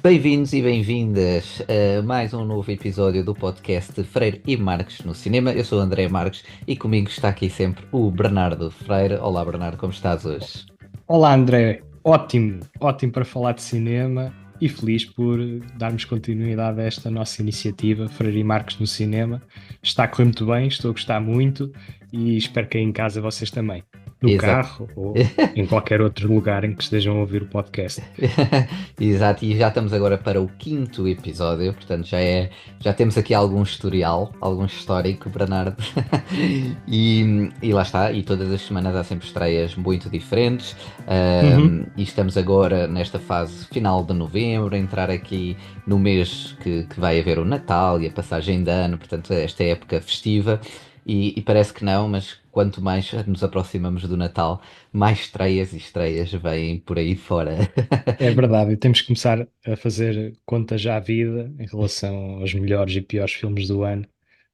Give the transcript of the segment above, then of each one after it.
Bem-vindos e bem-vindas a mais um novo episódio do podcast Freire e Marques no Cinema. Eu sou o André Marques e comigo está aqui sempre o Bernardo Freire. Olá, Bernardo, como estás hoje? Olá André, ótimo, ótimo para falar de cinema e feliz por darmos continuidade a esta nossa iniciativa, Freire e Marcos no Cinema. Está a correr muito bem, estou a gostar muito e espero que aí em casa vocês também, no Exato. carro ou em qualquer outro lugar em que estejam a ouvir o podcast. Exato, e já estamos agora para o quinto episódio, portanto já temos aqui algum historial, algum histórico, Bernardo. E lá está, e todas as semanas há sempre estreias muito diferentes. Uhum. E estamos agora nesta fase final de novembro, a entrar aqui no mês que vai haver o Natal e a passagem de ano, portanto, esta época festiva. E parece que não, mas quanto mais nos aproximamos do Natal, mais estreias e estreias vêm por aí fora. É verdade, e temos que começar a fazer conta já à vida em relação aos melhores e piores filmes do ano.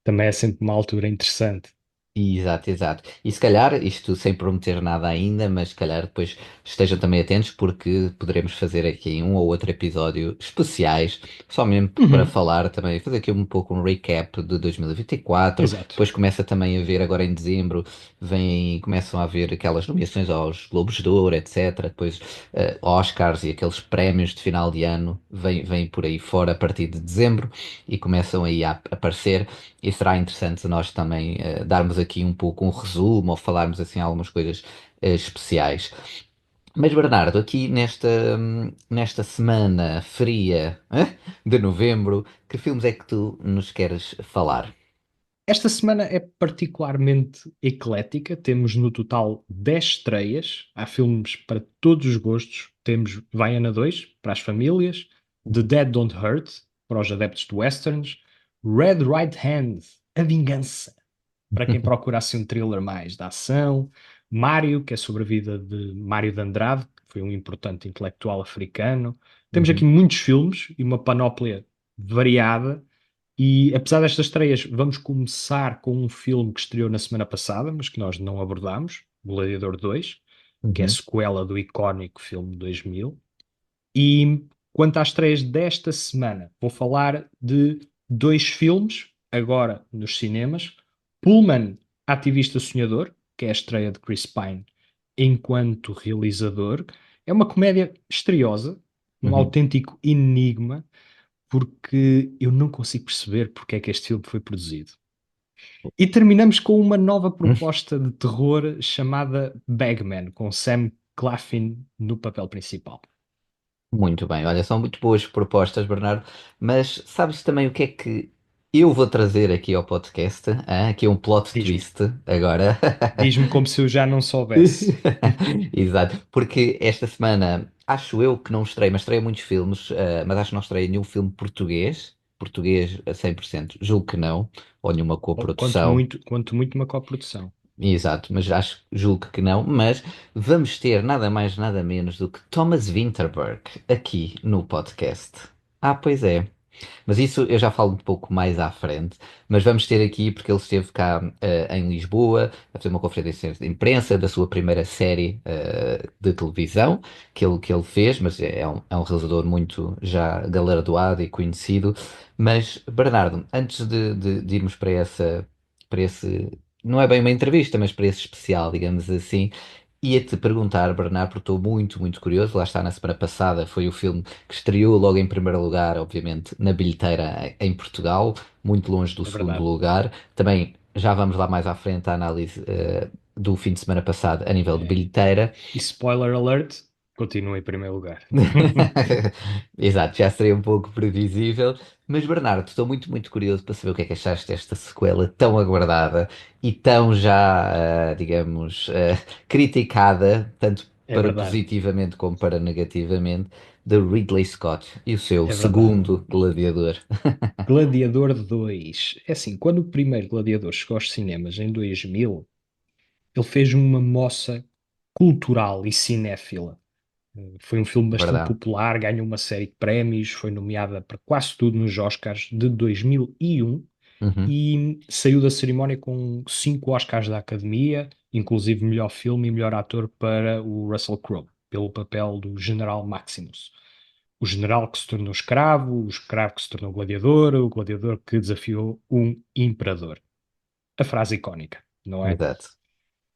Também é sempre uma altura interessante. Exato, exato. E se calhar, isto sem prometer nada ainda, mas se calhar depois estejam também atentos porque poderemos fazer aqui um ou outro episódio especiais, só mesmo para Uhum. falar também, fazer aqui um pouco um recap de 2024. Exato. Depois começa também a ver agora em dezembro, começam a haver aquelas nomeações aos Globos de Ouro, etc. Depois Oscars e aqueles prémios de final de ano vêm por aí fora a partir de dezembro e começam aí a aparecer. E será interessante nós também darmos aqui um pouco um resumo ou falarmos assim algumas coisas especiais. Mas Bernardo, aqui nesta semana fria de novembro, que filmes é que tu nos queres falar? Esta semana é particularmente eclética. Temos no total 10 estreias. Há filmes para todos os gostos. Temos Vaiana 2 para as famílias, The Dead Don't Hurt para os adeptos de westerns, Red Right Hand, A Vingança para quem procura assim um thriller mais de ação, Mário, que é sobre a vida de Mário de Andrade, que foi um importante intelectual africano. Temos aqui Uhum. muitos filmes e uma panóplia variada. E apesar destas estreias, vamos começar com um filme que estreou na semana passada, mas que nós não abordámos, Gladiador 2, que é a Uhum. sequela do icónico filme de 2000. E quanto às estreias desta semana, vou falar de dois filmes, agora nos cinemas. Pullman, Ativista Sonhador, que é a estreia de Chris Pine enquanto realizador. É uma comédia misteriosa, um Uhum. autêntico enigma, porque eu não consigo perceber porque é que este filme foi produzido. E terminamos com uma nova proposta de terror chamada Bagman, com Sam Claflin no papel principal. Muito bem, olha, são muito boas propostas, Bernardo, mas sabes também o que é que eu vou trazer aqui ao podcast? Aqui um plot Diz-me. twist agora. Diz-me como se eu já não soubesse. Exato, porque esta semana acho eu que não estreio, mas estreio muitos filmes, mas acho que não estreio nenhum filme português a 100%, julgo que não, ou nenhuma Ou coprodução. quanto muito uma coprodução. Exato, mas julgo que não, mas vamos ter nada mais nada menos do que Thomas Vinterberg aqui no podcast. Ah, pois é. Mas isso eu já falo um pouco mais à frente. Mas vamos ter aqui, porque ele esteve cá em Lisboa a fazer uma conferência de imprensa da sua primeira série de televisão que ele fez, mas é um realizador muito já galardoado e conhecido. Mas, Bernardo, antes de irmos para esse, não é bem uma entrevista, mas para esse especial, digamos assim. Ia-te perguntar, Bernardo, porque estou muito, muito curioso. Lá está, na semana passada foi o filme que estreou logo em primeiro lugar, obviamente, na bilheteira em Portugal, muito longe do É segundo verdade. lugar. Também já vamos lá mais à frente à análise do fim de semana passado a nível de É. bilheteira. E spoiler alert, continua em primeiro lugar. Exato, já seria um pouco previsível. Mas, Bernardo, estou muito, muito curioso para saber o que é que achaste desta sequela tão aguardada e tão já, digamos, criticada, tanto É para verdade. positivamente como para negativamente, de Ridley Scott e o seu É verdade. segundo Gladiador. Gladiador 2. É assim, quando o primeiro Gladiador chegou aos cinemas em 2000, ele fez uma moça cultural e cinéfila. Foi um filme bastante Verdade. popular, ganhou uma série de prémios, foi nomeada para quase tudo nos Oscars de 2001 Uhum. e saiu da cerimónia com 5 Oscars da Academia, inclusive melhor filme e melhor ator para o Russell Crowe, pelo papel do General Maximus. O general que se tornou escravo, o escravo que se tornou gladiador, o gladiador que desafiou um imperador. A frase icónica, não é? Exato.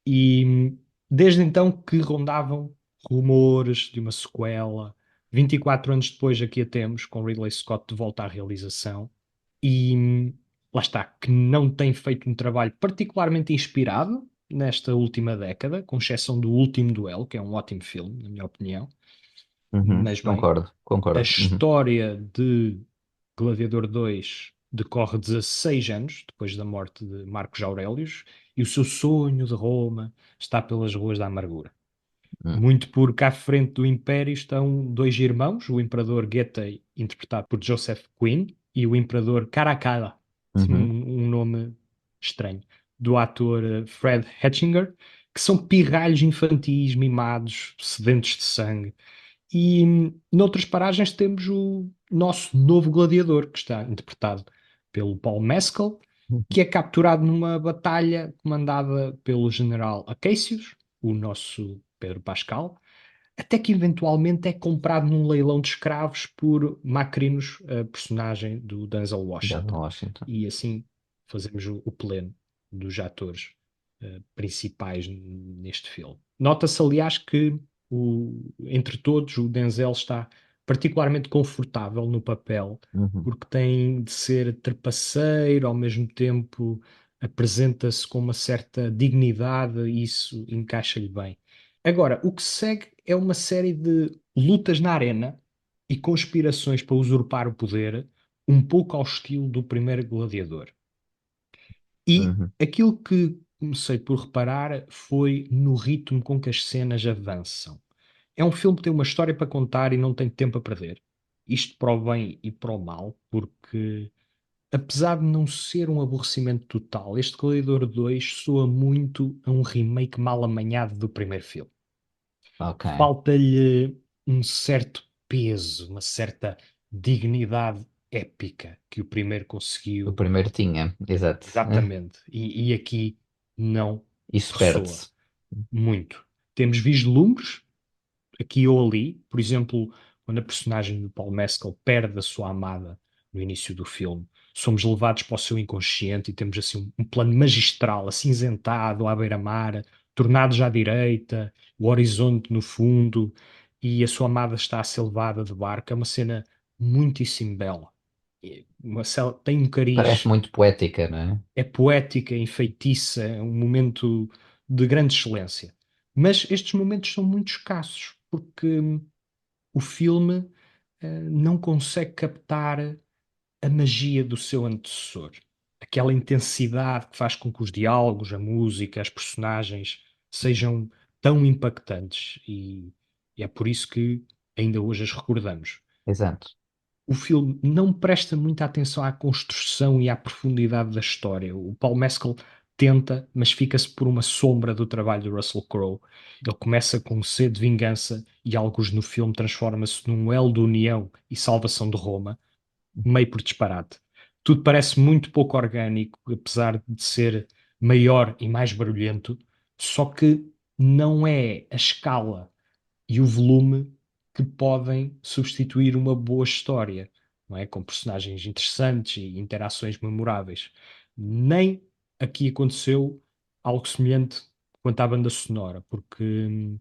E desde então que rondavam rumores de uma sequela. 24 anos depois aqui a temos, com Ridley Scott de volta à realização. E lá está, que não tem feito um trabalho particularmente inspirado nesta última década, com exceção do Último Duelo, que é um ótimo filme, na minha opinião. Uhum, Mas bem, concordo, a concordo. Uhum, história de Gladiador 2 decorre 16 anos depois da morte de Marcos Aurelius e o seu sonho de Roma está pelas ruas da amargura. uhum, Muito porque à frente do Império estão dois irmãos, o Imperador Getei, interpretado por Joseph Quinn, e o Imperador Caracalla, uhum. um nome estranho, do ator Fred Hatchinger, que são pirralhos infantis, mimados, sedentos de sangue. E noutras paragens temos o nosso novo gladiador, que está interpretado pelo Paul Mescal, que é capturado numa batalha comandada pelo general Acacius, o nosso Pedro Pascal, até que eventualmente é comprado num leilão de escravos por Macrinos, a personagem do Denzel Denzel Washington. Washington. E assim fazemos o pleno dos atores principais neste filme. Nota-se, aliás, que entre todos o Denzel está particularmente confortável no papel, Uhum. porque tem de ser trapaceiro, ao mesmo tempo apresenta-se com uma certa dignidade e isso encaixa-lhe bem. Agora, o que segue é uma série de lutas na arena e conspirações para usurpar o poder, um pouco ao estilo do primeiro Gladiador. E Uhum. aquilo que comecei por reparar foi no ritmo com que as cenas avançam. É um filme que tem uma história para contar e não tem tempo a perder. Isto para o bem e para o mal, porque apesar de não ser um aborrecimento total, este Gladiador 2 soa muito a um remake mal amanhado do primeiro filme. Ok. Falta-lhe um certo peso, uma certa dignidade épica que o primeiro O conseguiu. primeiro tinha, exato. Exatamente. E aqui não Isso ressoa perde-se. muito. Temos vislumbres aqui ou ali, por exemplo, quando a personagem do Paul Mescal perde a sua amada no início do filme, somos levados para o seu inconsciente e temos assim um plano magistral, acinzentado à beira-mar, tornados à direita, o horizonte no fundo, e a sua amada está a ser levada de barco. É uma cena muitíssimo bela. Tem um Parece cariz, muito poética, não é? é poética, enfeitiça, é um momento de grande excelência. Mas estes momentos são muito escassos, porque o filme não consegue captar a magia do seu antecessor. Aquela intensidade que faz com que os diálogos, a música, as personagens sejam tão impactantes. E é por isso que ainda hoje as recordamos. Exato. O filme não presta muita atenção à construção e à profundidade da história. O Paul Mescal tenta, mas fica-se por uma sombra do trabalho de Russell Crowe. Ele começa com um sede de vingança e alguns no filme transforma-se num elo de união e salvação de Roma, meio por disparate. Tudo parece muito pouco orgânico, apesar de ser maior e mais barulhento, só que não é a escala e o volume que podem substituir uma boa história, não é? Com personagens interessantes e interações memoráveis. Nem aqui aconteceu algo semelhante quanto à banda sonora, porque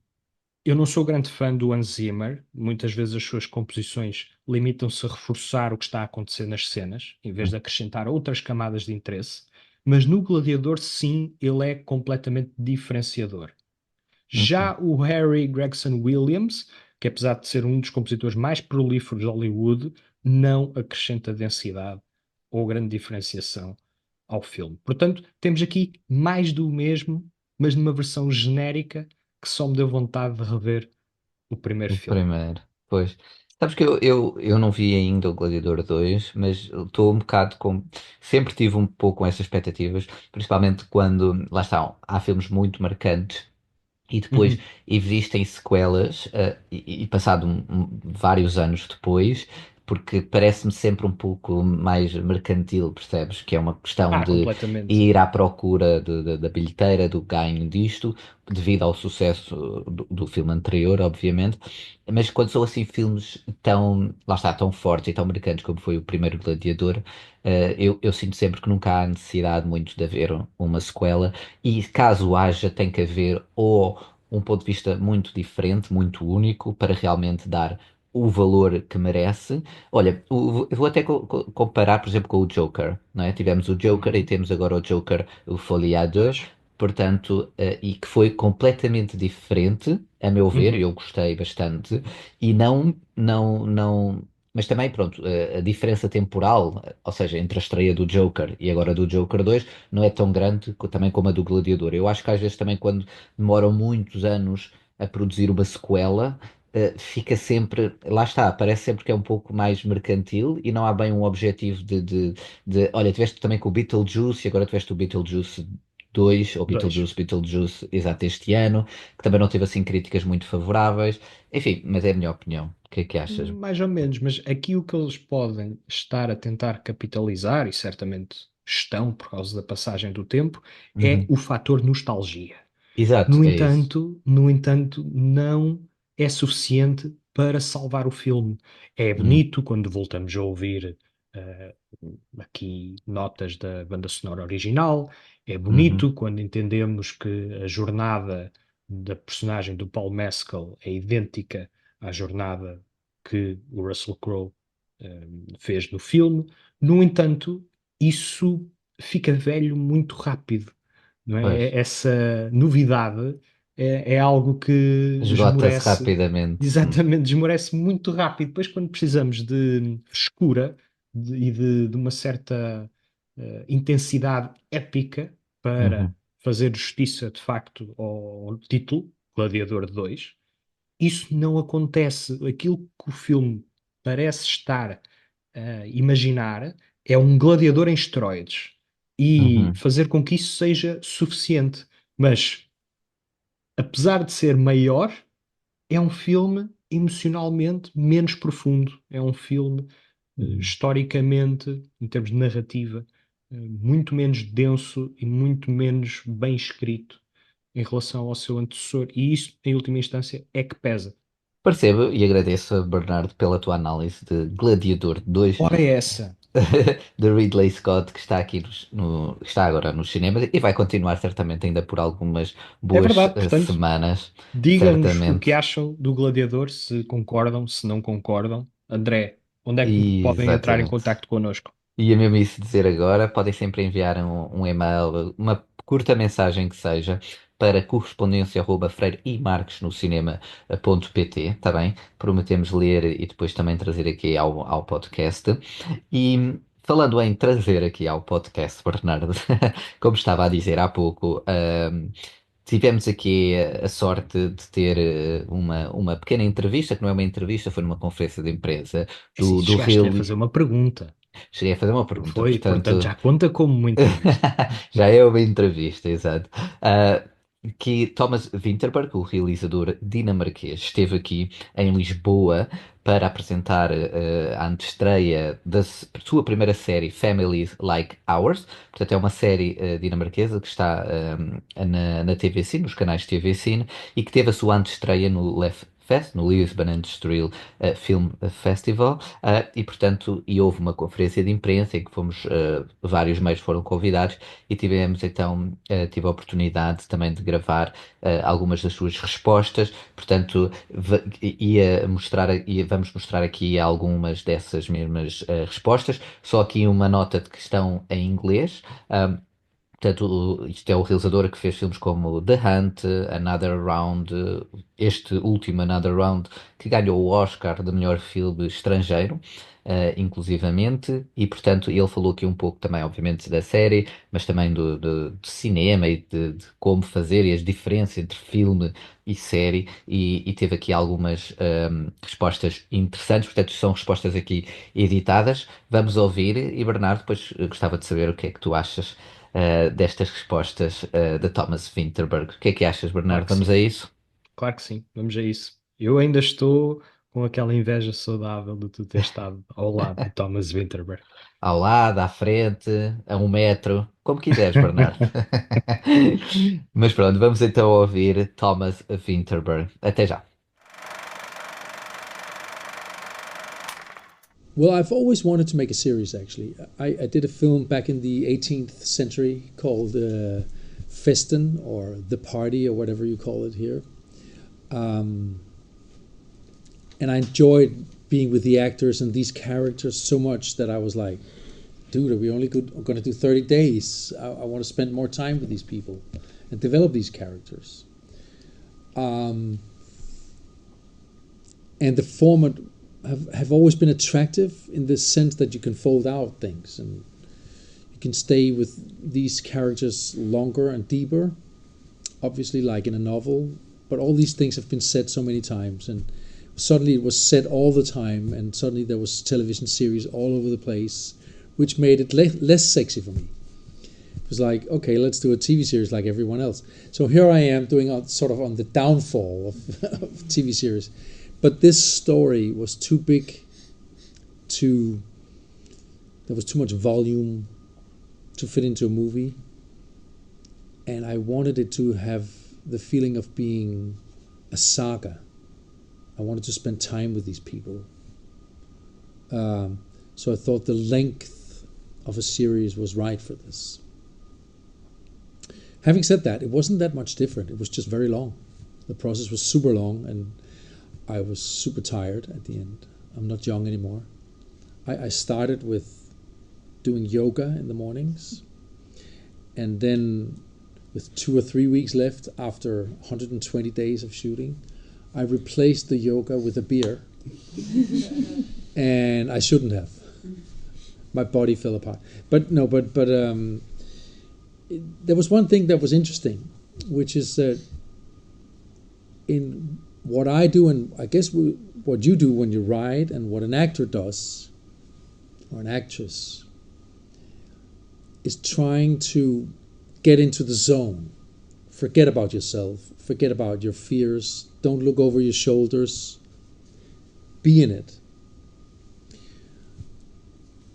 eu não sou grande fã do Hans Zimmer. Muitas vezes as suas composições limitam-se a reforçar o que está a acontecer nas cenas, em vez de acrescentar outras camadas de interesse. Mas no Gladiador, sim, ele é completamente diferenciador. Uhum. Já o Harry Gregson Williams, que apesar de ser um dos compositores mais prolíferos de Hollywood, não acrescenta densidade ou grande diferenciação ao filme. Portanto, temos aqui mais do mesmo, mas numa versão genérica que só me deu vontade de rever o primeiro O filme. primeiro. Pois. Sabes que eu não vi ainda o Gladiador 2, mas estou um bocado com. Sempre tive um pouco com essas expectativas, principalmente quando, lá está, há filmes muito marcantes e depois Uhum. existem sequelas, e passado vários anos depois. porque parece-me sempre um pouco mais mercantil, percebes? Que é uma questão de Completamente. ir à procura da bilheteira, do ganho disto, devido ao sucesso do filme anterior, obviamente. Mas quando são assim filmes tão, lá está, tão fortes e tão marcantes como foi o primeiro Gladiador, eu sinto sempre que nunca há necessidade muito de haver uma sequela, e caso haja, tem que haver ou um ponto de vista muito diferente, muito único, para realmente dar o valor que merece. Olha, eu vou até comparar, por exemplo, com o Joker, não é? Tivemos o Joker e Uhum. temos agora o Joker, o Folie à Deux, Dois. portanto, e que foi completamente diferente, a meu ver, e Uhum. eu gostei bastante, e não, mas também, pronto, a diferença temporal, ou seja, entre a estreia do Joker e agora do Joker 2, não é tão grande também como a do Gladiador. Eu acho que às vezes também quando demoram muitos anos a produzir uma sequela, fica sempre, lá está, parece sempre que é um pouco mais mercantil e não há bem um objetivo olha, tiveste também com o Beetlejuice e agora tiveste o Beetlejuice 2 ou Dois. Beetlejuice, exato, este ano, que também não teve assim críticas muito favoráveis. Enfim, mas é a minha opinião. O que é que achas? Mais ou menos, mas aqui o que eles podem estar a tentar capitalizar, e certamente estão por causa da passagem do tempo, é Uhum. o fator nostalgia. Exato, é isso. No entanto, não é suficiente para salvar o filme. É Uhum, bonito quando voltamos a ouvir eh, aqui notas da banda sonora original, é uhum, bonito quando entendemos que a jornada da personagem do Paul Mescal é idêntica à jornada que o Russell Crowe fez no filme. No entanto, isso fica velho muito rápido, não é? pois. Essa novidade é algo que Esgota-se esmorece, rapidamente. exatamente, esmorece muito rápido. Depois, quando precisamos de frescura de uma certa intensidade épica para Uhum, fazer justiça, de facto, ao título, Gladiador 2, isso não acontece. Aquilo que o filme parece estar a imaginar é um gladiador em esteroides e uhum, fazer com que isso seja suficiente. Mas, apesar de ser maior, é um filme emocionalmente menos profundo. É um filme, uhum. historicamente, em termos de narrativa, muito menos denso e muito menos bem escrito em relação ao seu antecessor. E isso, em última instância, é que pesa. Percebo e agradeço, Bernardo, pela tua análise de Gladiador 2 Ora é essa. de Ridley Scott, que está aqui está agora nos cinemas e vai continuar certamente ainda por algumas É boas verdade, portanto, semanas, digam-nos o certamente. que acham do Gladiador, se concordam, se não concordam. André, onde é que podem entrar em Exatamente. contacto connosco? Ia mesmo isso dizer agora, podem sempre enviar um e-mail, uma curta mensagem que seja, para correspondência@freiremarques no cinema.pt, tá bem? Prometemos ler e depois também trazer aqui ao podcast. E falando em trazer aqui ao podcast, Bernardo, como estava a dizer há pouco, tivemos aqui a sorte de ter uma pequena entrevista, que não é uma entrevista, foi numa conferência de imprensa É assim, do chegaste-lhe a Real. fazer uma pergunta. Cheguei a fazer uma Não pergunta, foi? Portanto, portanto, já conta como uma entrevista. já é uma entrevista, exato. Ah, que Thomas Vinterberg, o realizador dinamarquês, esteve aqui em Lisboa para apresentar a antestreia da sua primeira série, Families Like Ours. Portanto, é uma série dinamarquesa que está na TV Cine, nos canais TV Cine, e que teve a sua antestreia no LEF Fest, no Lisbon Industrial Film Festival. E portanto, houve uma conferência de imprensa em que fomos, vários meios foram convidados e tivemos então, tive a oportunidade também de gravar algumas das suas respostas, portanto, vamos mostrar aqui algumas dessas mesmas respostas, só aqui uma nota de questão em inglês. Portanto, isto é o realizador que fez filmes como The Hunt, Another Round, este último Another Round, que ganhou o Oscar de melhor filme estrangeiro, inclusivamente, e portanto ele falou aqui um pouco também, obviamente, da série, mas também do cinema e de como fazer e as diferenças entre filme e série, e teve aqui algumas respostas interessantes, portanto são respostas aqui editadas. Vamos ouvir, e Bernardo, depois gostava de saber o que é que tu achas destas respostas de Thomas Vinterberg. O que é que achas, Claro Bernardo? que Vamos sim. a isso? Claro que sim. Vamos a isso. Eu ainda estou com aquela inveja saudável de tu ter estado ao lado de Thomas Winterberg. Ao lado, à frente, a 1 metro, como quiseres, Bernardo. Mas pronto, vamos então ouvir Thomas Vinterberg. Até já. Well, I've always wanted to make a series, actually. I did a film back in the 18th century called Festen, or The Party, or whatever you call it here. Um, and I enjoyed being with the actors and these characters so much that I was like, dude, are we only going to do 30 days? I want to spend more time with these people and develop these characters. And the format have always been attractive in the sense that you can fold out things and you can stay with these characters longer and deeper, obviously like in a novel, but all these things have been said so many times, and suddenly it was said all the time, and suddenly there was television series all over the place, which made it less sexy for me. It was like, okay, let's do a TV series like everyone else. So here I am doing sort of on the downfall of TV series. But this story was too big there was too much volume to fit into a movie. And I wanted it to have the feeling of being a saga. I wanted to spend time with these people. So I thought the length of a series was right for this. Having said that, it wasn't that much different. It was just very long. The process was super long, and I was super tired at the end. I'm not young anymore. I started with doing yoga in the mornings, and then with 2 or 3 weeks left after 120 days of shooting, I replaced the yoga with a beer. And I shouldn't have. My body fell apart. But no, there was one thing that was interesting, which is that in what I do, and I guess what you do when you write, and what an actor does, or an actress, is trying to get into the zone. Forget about yourself. Forget about your fears. Don't look over your shoulders. Be in it.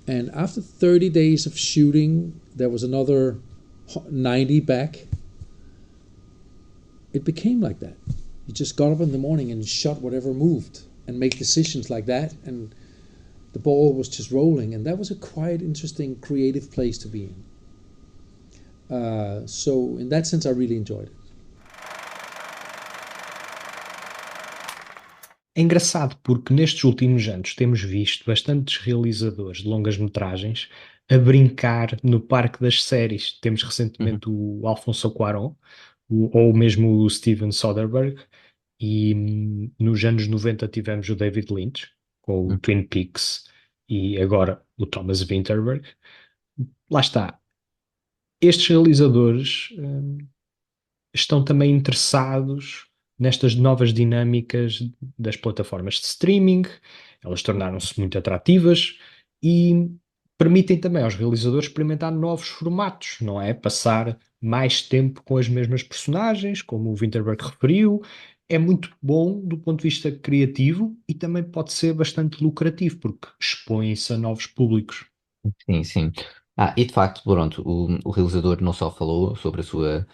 And after 30 days of shooting, there was another 90 back. It became like that. You just got up in the morning and shot whatever moved and make decisions like that, and the ball was just rolling, and that was a quite interesting creative place to be in. So in that sense I really enjoyed it. É engraçado porque nestes últimos anos temos visto bastantes realizadores de longas metragens a brincar no parque das séries. Temos Uhum. recentemente o Alfonso Cuarón, ou mesmo o Steven Soderbergh, e nos anos 90 tivemos o David Lynch com o Uhum. Twin Peaks e agora o Thomas Vinterberg. Lá está. Estes realizadores estão também interessados nestas novas dinâmicas das plataformas de streaming. Elas tornaram-se muito atrativas e permitem também aos realizadores experimentar novos formatos, não é? Passar mais tempo com as mesmas personagens, como o Winterberg referiu. É muito bom do ponto de vista criativo e também pode ser bastante lucrativo, porque expõe-se a novos públicos. Sim, sim. E de facto, pronto, o realizador não só falou sobre a sua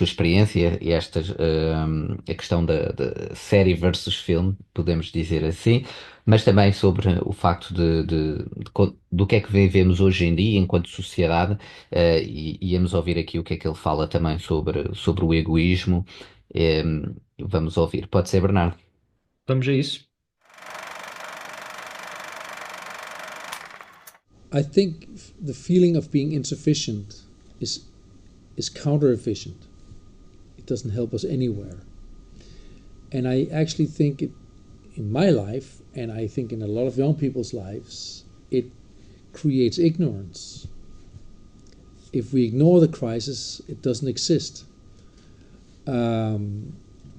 experiência e a questão da série versus filme, podemos dizer assim, mas também sobre o facto do que é que vivemos hoje em dia enquanto sociedade, e íamos ouvir aqui o que é que ele fala também sobre o egoísmo. Vamos ouvir. Pode ser, Bernardo? Vamos a isso. I think the feeling of being insufficient is counter efficient. It doesn't help us anywhere. And I actually think in my life, and I think in a lot of young people's lives, it creates ignorance. If we ignore the crisis, it doesn't exist.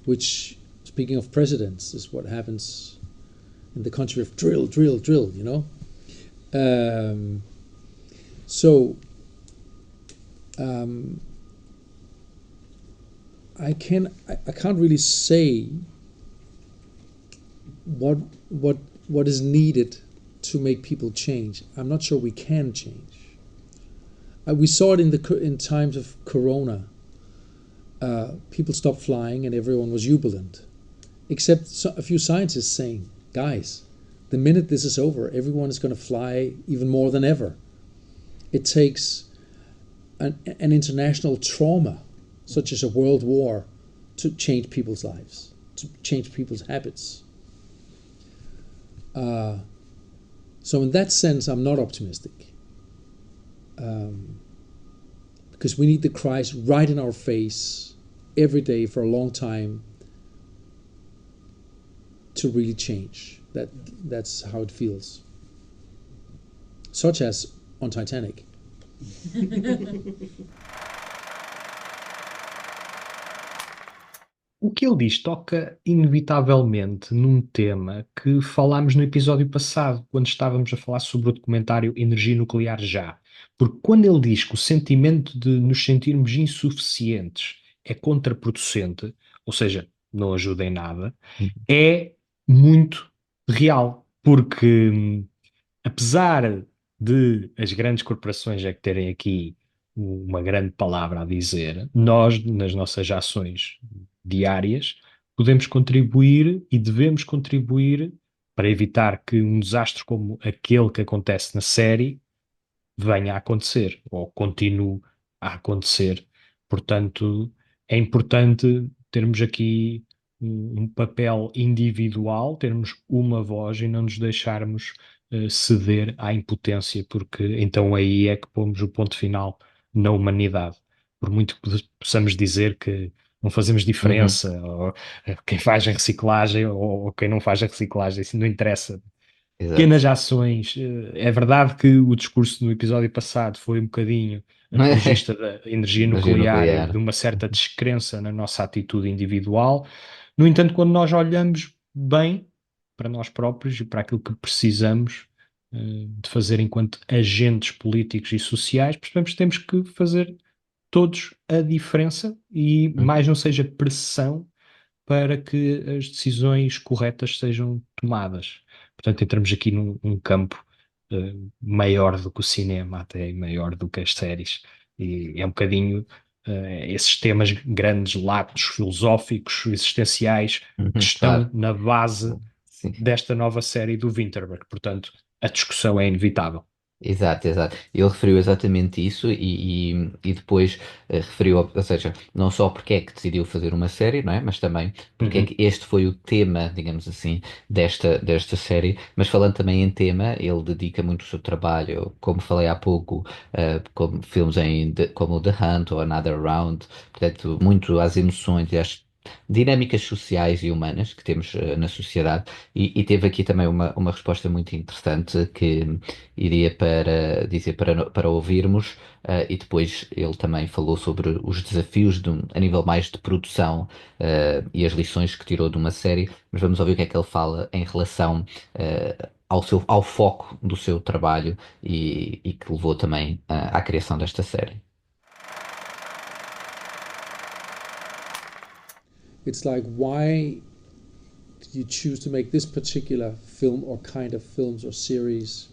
Which, speaking of presidents, is what happens in the country of drill, drill, drill, you know? So I can't really say what what what is needed to make people change. I'm not sure we can change. We saw it in times of Corona. People stopped flying and everyone was jubilant, except a few scientists saying, "Guys, the minute this is over, everyone is going to fly even more than ever." It takes an international trauma, such as a world war, to change people's lives, to change people's habits. So in that sense, I'm not optimistic. Because we need the Christ right in our face every day for a long time to really change. That's how it feels. Such as on Titanic. O que ele diz toca inevitavelmente num tema que falámos no episódio passado, quando estávamos a falar sobre o documentário Energia Nuclear Já. Porque quando ele diz que o sentimento de nos sentirmos insuficientes é contraproducente, ou seja, não ajuda em nada, é muito real. Porque, apesar de as grandes corporações é que terem aqui uma grande palavra a dizer, nós, nas nossas ações diárias, podemos contribuir e devemos contribuir para evitar que um desastre como aquele que acontece na série venha a acontecer ou continue a acontecer. Portanto, é importante termos aqui um papel individual, termos uma voz e não nos deixarmos ceder à impotência, porque então aí é que pomos o ponto final na humanidade. Por muito que possamos dizer que não fazemos Uhum. diferença, ou quem faz a reciclagem ou quem não faz a reciclagem, isso não interessa. Exato. Pequenas ações. É verdade que o discurso no episódio passado foi um bocadinho apologista da energia Energia nuclear e nuclear. de uma certa descrença na nossa atitude individual. No entanto, quando nós olhamos bem para nós próprios e para aquilo que precisamos de fazer enquanto agentes políticos e sociais, percebemos que temos que fazer todos a diferença e Uhum. mais não seja pressão para que as decisões corretas sejam tomadas. Portanto, entramos aqui num campo maior do que o cinema, até maior do que as séries. E é um bocadinho esses temas grandes, latos, filosóficos, existenciais, que Uhum, estão claro. na base Sim. desta nova série do Winterberg. Portanto, a discussão é inevitável. Exato, exato. Ele referiu exatamente isso e depois referiu, ou seja, não só porque é que decidiu fazer uma série, não é? Mas também porque é Uhum. que este foi o tema, digamos assim, desta série. Mas falando também em tema, ele dedica muito o seu trabalho, como falei há pouco, como filmes como The Hunt ou Another Round, portanto, muito às emoções e às dinâmicas sociais e humanas que temos na sociedade. E teve aqui também uma resposta muito interessante que iria para dizer para ouvirmos, e depois ele também falou sobre os desafios a nível mais de produção, e as lições que tirou de uma série, mas vamos ouvir o que é que ele fala em relação ao foco do seu trabalho e que levou também à criação desta série. It's like, why did you choose to make this particular film or kind of films or series?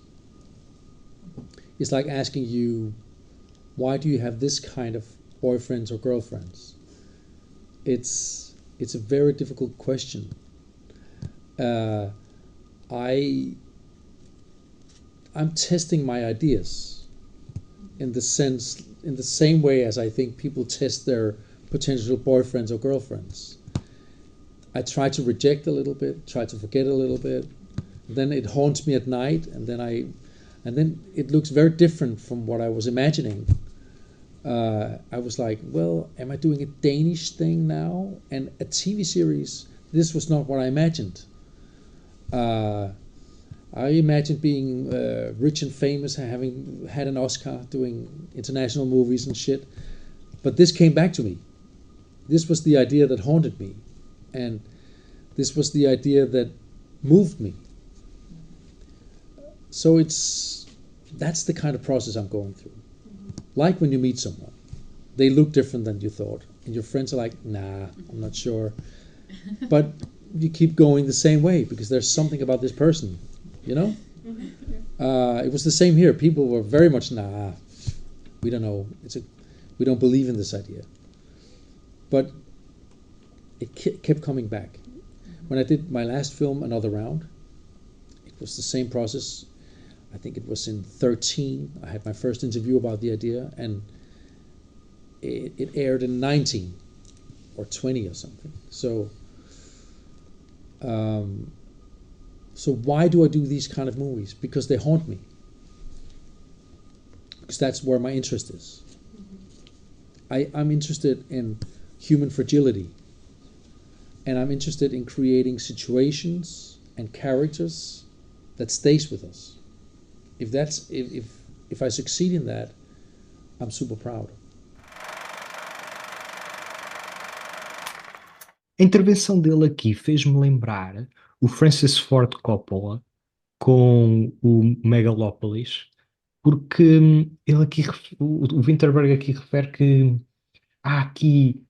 It's like asking you, why do you have this kind of boyfriends or girlfriends? It's a very difficult question. Uh, I I'm testing my ideas in the same way as I think people test their potential boyfriends or girlfriends. I try to reject a little bit, try to forget a little bit. Then it haunts me at night, and then it looks very different from what I was imagining. I was like, well, am I doing a Danish thing now? And a TV series, this was not what I imagined. I imagined being rich and famous, having had an Oscar, doing international movies and shit. But this came back to me. This was the idea that haunted me. And this was the idea that moved me. So that's the kind of process I'm going through. Like when you meet someone, they look different than you thought, and your friends are like, "Nah, I'm not sure." But you keep going the same way because there's something about this person, you know. It was the same here. People were very much we don't know. We don't believe in this idea. But it kept coming back. When I did my last film, Another Round, it was the same process. I think it was in 2013. I had my first interview about the idea, and it aired in 2019 or 20 or something. So why do I do these kind of movies? Because they haunt me. Because that's where my interest is. I'm interested in human fragility. And I'm interested in creating situations and characters that stays with us. If I succeed in that, I'm super proud. A intervenção dele aqui fez-me lembrar o Francis Ford Coppola com o Megalopolis, porque ele aqui, o Winterberg aqui refere que há aqui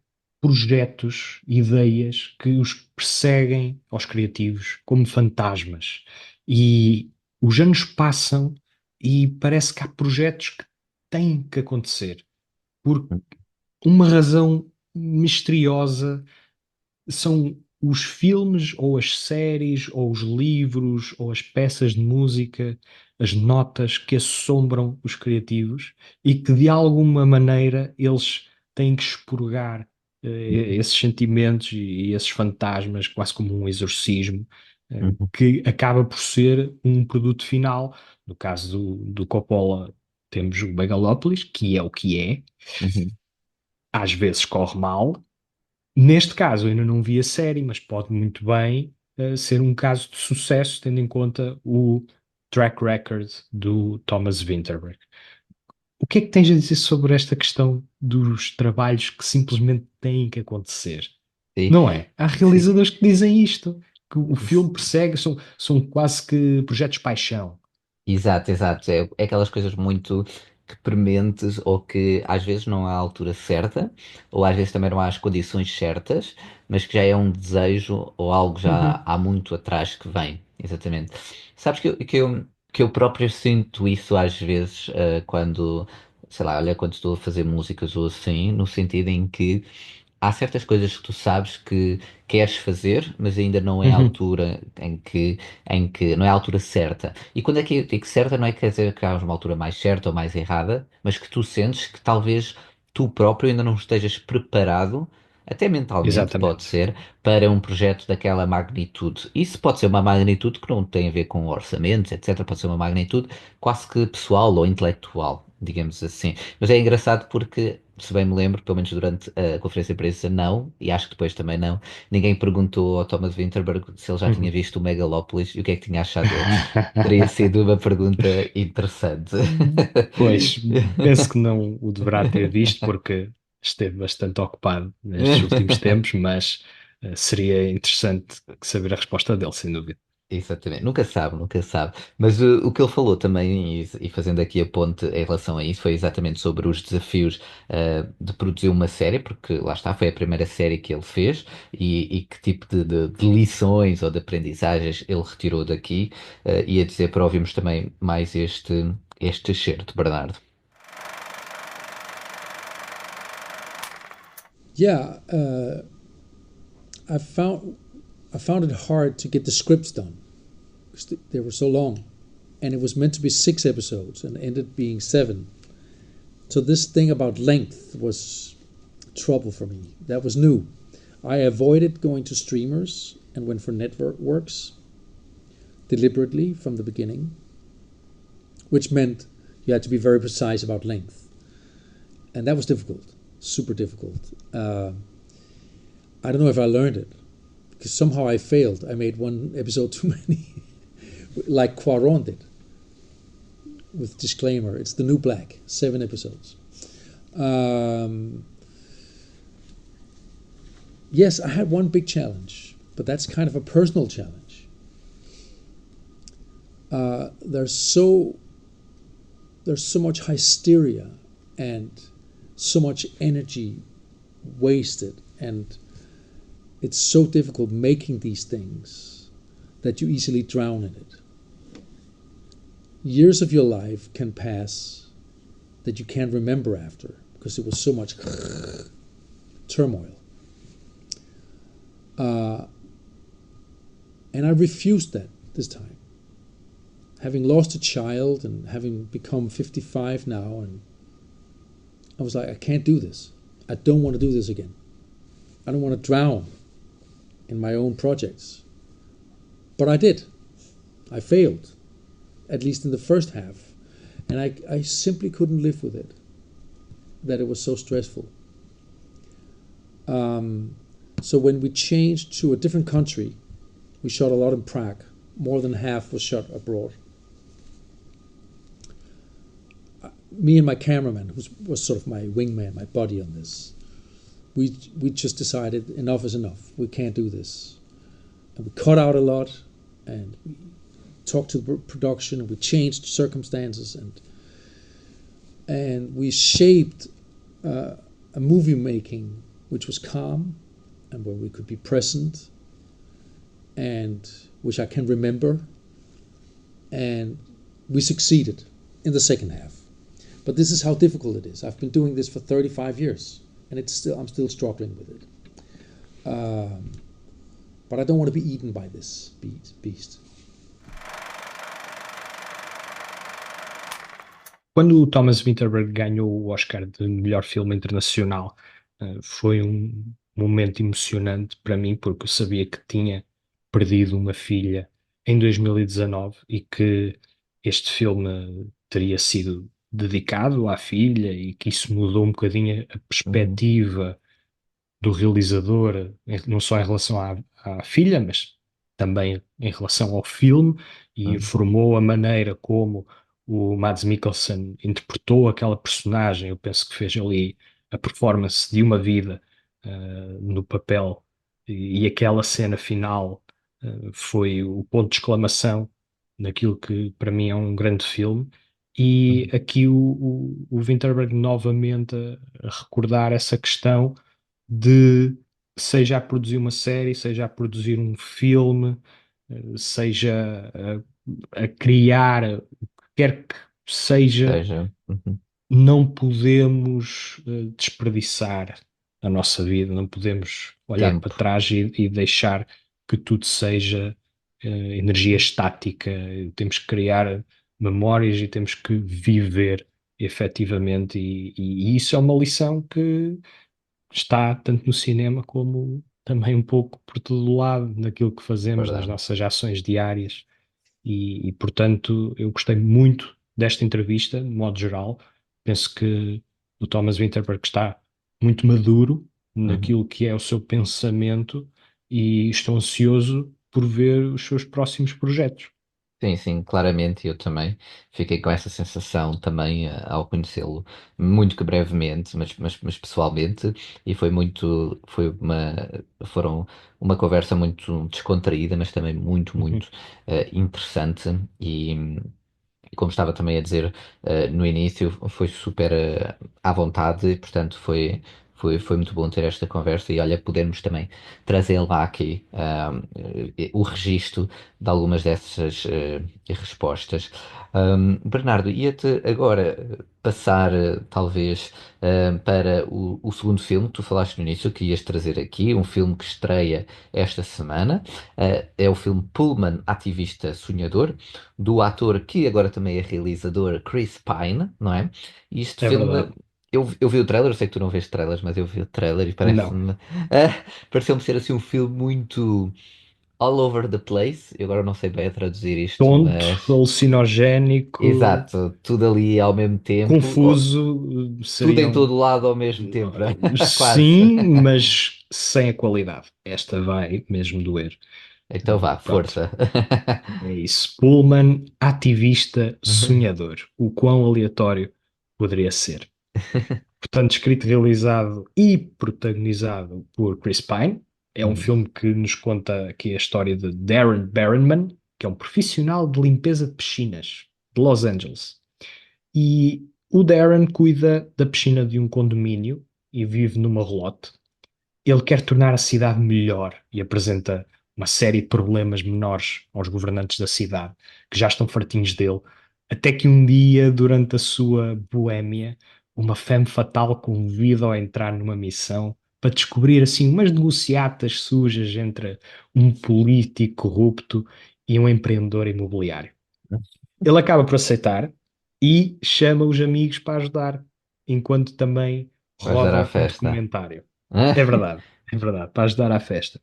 projetos, ideias que os perseguem aos criativos como fantasmas. E os anos passam e parece que há projetos que têm que acontecer por uma razão misteriosa. São os filmes ou as séries ou os livros ou as peças de música, as notas que assombram os criativos e que de alguma maneira eles têm que expurgar esses sentimentos e esses fantasmas, quase como um exorcismo, Uhum. que acaba por ser um produto final. No caso do Coppola, temos o Megalopolis, que é o que é, Uhum. às vezes corre mal. Neste caso, eu ainda não vi a série, mas pode muito bem ser um caso de sucesso, tendo em conta o track record do Thomas Vinterberg. O que é que tens a dizer sobre esta questão dos trabalhos que simplesmente têm que acontecer? Sim, Não é? Há sim. realizadores que dizem isto, que o filme persegue, são quase que projetos de paixão. Exato, exato. É aquelas coisas muito que prementes ou que às vezes não há a altura certa, ou às vezes também não há as condições certas, mas que já é um desejo ou algo já Uhum. há muito atrás que vem. Exatamente. Sabes que eu próprio sinto isso às vezes quando, sei lá, olha, quando estou a fazer músicas ou assim, no sentido em que há certas coisas que tu sabes que queres fazer, mas ainda não é a Uhum. altura em que não é a altura certa. E quando é que eu digo certa, não é quer dizer que há uma altura mais certa ou mais errada, mas que tu sentes que talvez tu próprio ainda não estejas preparado, até mentalmente pode Exatamente. ser, para um projeto daquela magnitude. Isso pode ser uma magnitude que não tem a ver com orçamentos, etc. Pode ser uma magnitude quase que pessoal ou intelectual, digamos assim. Mas é engraçado porque, se bem me lembro, pelo menos durante a conferência de imprensa, não, e acho que depois também não, ninguém perguntou ao Thomas Winterberg se ele já tinha Uhum. visto o Megalopolis e o que é que tinha achado dele. Teria sido uma pergunta interessante. Pois, penso que não o deverá ter visto porque esteve bastante ocupado nestes últimos tempos, mas seria interessante saber a resposta dele, sem dúvida. Exatamente, nunca sabe, nunca sabe. Mas o que ele falou também, e fazendo aqui a ponte em relação a isso, foi exatamente sobre os desafios de produzir uma série, porque lá está, foi a primeira série que ele fez, e que tipo de lições ou de aprendizagens ele retirou daqui, e a dizer para ouvirmos também mais este excerto, Bernardo. Yeah, I found I found it hard to get the scripts done because they were so long, and it was meant to be 6 episodes and ended being 7. So this thing about length was trouble for me. That was new. I avoided going to streamers and went for networks deliberately from the beginning, which meant you had to be very precise about length, and that was difficult, super difficult. I don't know if I learned it because somehow I failed. I made one episode too many, like Quaron did. With disclaimer, it's the new black, 7 episodes. Yes, I had one big challenge, but that's kind of a personal challenge. There's so much hysteria and so much energy wasted, and it's so difficult making these things that you easily drown in it. Years of your life can pass that you can't remember after because it was so much turmoil. And I refused that this time. Having lost a child and having become 55 now, and I was like, I can't do this. I don't want to do this again. I don't want to drown in my own projects. But I did. I failed, at least in the first half. And I simply couldn't live with it, that it was so stressful. So when we changed to a different country, we shot a lot in Prague. More than half was shot abroad. Me and my cameraman, who was sort of my wingman, my buddy on this, we just decided enough is enough. We can't do this. And we cut out a lot, and we talked to the production, and we changed circumstances, and we shaped a movie making which was calm and where we could be present, and which I can remember, and we succeeded in the second half. But this is how difficult it is. I've been doing this for 35 years, and I'm still struggling with it. But I don't want to be eaten by this beast. Quando o Thomas Vinterberg ganhou o Oscar de melhor filme internacional, foi um momento emocionante para mim, porque eu sabia que tinha perdido uma filha em 2019 e que este filme teria sido dedicado à filha, e que isso mudou um bocadinho a perspectiva do realizador, não só em relação à filha, mas também em relação ao filme, e informou a maneira como o Mads Mikkelsen interpretou aquela personagem. Eu penso que fez ali a performance de uma vida no papel, e aquela cena final foi o ponto de exclamação naquilo que para mim é um grande filme. E aqui o Vinterberg novamente a recordar essa questão de, seja a produzir uma série, seja a produzir um filme, seja a criar o que quer que seja, Seja. não podemos desperdiçar a nossa vida, não podemos olhar Tempo. para trás e deixar que tudo seja energia estática. Temos que criar memórias e temos que viver efetivamente, e isso é uma lição que está tanto no cinema como também um pouco por todo o lado, naquilo que fazemos, nas Verdade. nossas ações diárias. Portanto, eu gostei muito desta entrevista, de modo geral. Penso que o Thomas Vinterberg está muito maduro naquilo que é o seu pensamento, e estou ansioso por ver os seus próximos projetos. Sim, sim, claramente eu também fiquei com essa sensação também ao conhecê-lo, muito que brevemente, mas pessoalmente, e foram uma conversa muito descontraída, mas também muito interessante, e como estava também a dizer no início, foi super à vontade, e portanto foi muito bom ter esta conversa, e olha, podermos também trazer lá aqui o registro de algumas dessas respostas. Bernardo, ia-te agora passar talvez para o segundo filme que tu falaste no início, que ias trazer aqui, um filme que estreia esta semana. É o filme Pullman, Ativista Sonhador, do ator que agora também é realizador, Chris Pine, não é? E este É filme, verdade. eu vi o trailer, eu sei que tu não vês trailers, mas eu vi o trailer e Não. pareceu-me ser assim um filme muito all over the place. Eu agora não sei bem a traduzir isto, Tonto, mas alucinogénico, exato, tudo ali ao mesmo tempo, confuso, tudo em seriam. todo lado ao mesmo tempo, quase. Sim, mas sem a qualidade. Esta vai mesmo doer. Então vá, Pronto, força. é isso. Pullman, ativista, Uhum, sonhador. O quão aleatório poderia ser. Portanto, escrito, realizado e protagonizado por Chris Pine. É um uhum, filme que nos conta aqui a história de Darren Barronman, que é um profissional de limpeza de piscinas de Los Angeles. E o Darren cuida da piscina de um condomínio e vive numa relote. Ele quer tornar a cidade melhor e apresenta uma série de problemas menores aos governantes da cidade, que já estão fartinhos dele, até que um dia, durante a sua boémia, uma femme fatal convida-o a entrar numa missão para descobrir assim umas negociatas sujas entre um político corrupto e um empreendedor imobiliário. Ele acaba por aceitar e chama os amigos para ajudar, enquanto também Vais dar à roda um festa. documentário. É verdade, para ajudar à festa.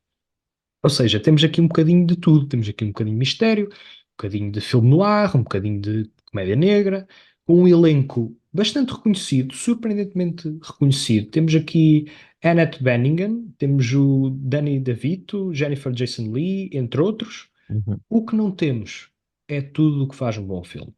Ou seja, temos aqui um bocadinho de tudo. Temos aqui um bocadinho de mistério, um bocadinho de filme noir, um bocadinho de comédia negra, com um elenco bastante reconhecido, surpreendentemente reconhecido. Temos aqui Annette Bening, temos o Danny DeVito, Jennifer Jason Leigh, entre outros. Uhum. O que não temos é tudo o que faz um bom filme.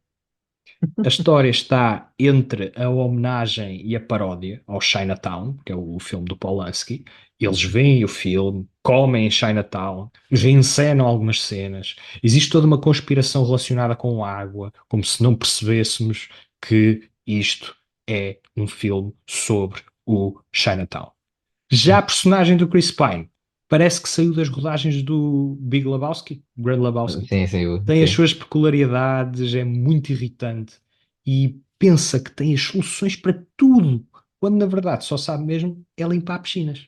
A história está entre a homenagem e a paródia ao Chinatown, que é o filme do Polanski. Eles Uhum. veem o filme, comem em Chinatown, reencenam algumas cenas. Existe toda uma conspiração relacionada com a água, como se não percebêssemos que isto é um filme sobre o Chinatown. Já a personagem do Chris Pine parece que saiu das rodagens do Big Lebowski, Grand Lebowski. Sim, sim, Tem as sim. suas peculiaridades, é muito irritante e pensa que tem as soluções para tudo, quando na verdade só sabe mesmo é limpar piscinas.